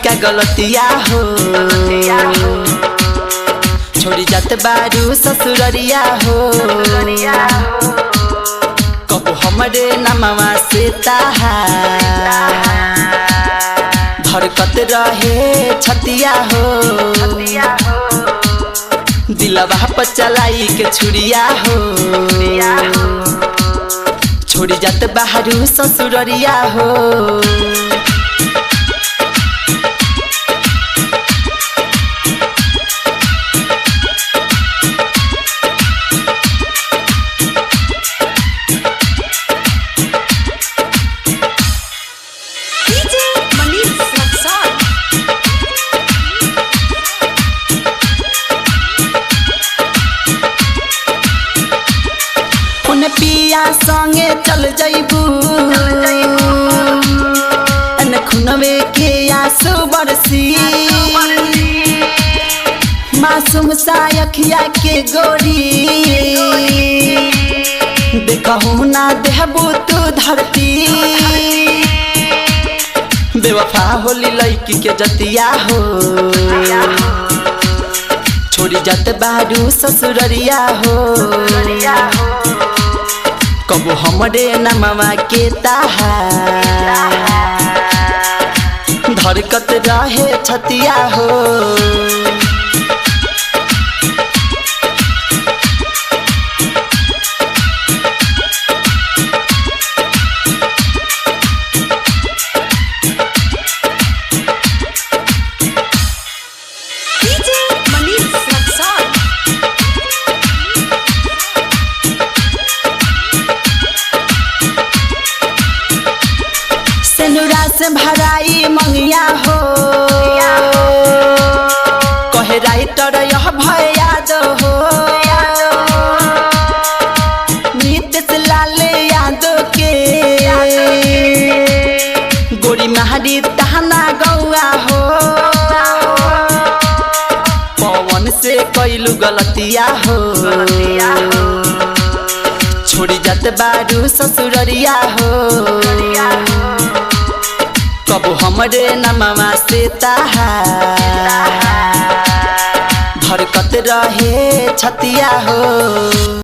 का गलतिया हो छोड़ी जात बारू ससुररिया हो कबो हमरे नमवा से धड़कत रहे छतिया हो दिलवा पर चलाई के छुरिया हो छोड़ी जात बारू ससुररिया हो पिया संगे चल जइबू खुनवे के आंसू बरसी मासूम सा अखिया के गोरी देखहु ना देहबू तू धरती बेवफा होली लइकी के जतिया हो छोड़ी जात बारू ससुररिया हो कबो हमरे नमवा के धड़कत रहे छतिया हो से भराई मंगिया हो कहे राइटर यह भयाद हो नीतीश लाल यादव के गोरी महारी तहना गौआ हो पवन से कैलू गलतिया हो छोड़ी जात बारू ससुररिया हो कबो हमरे नमवा से धड़कत रहे छतिया हो।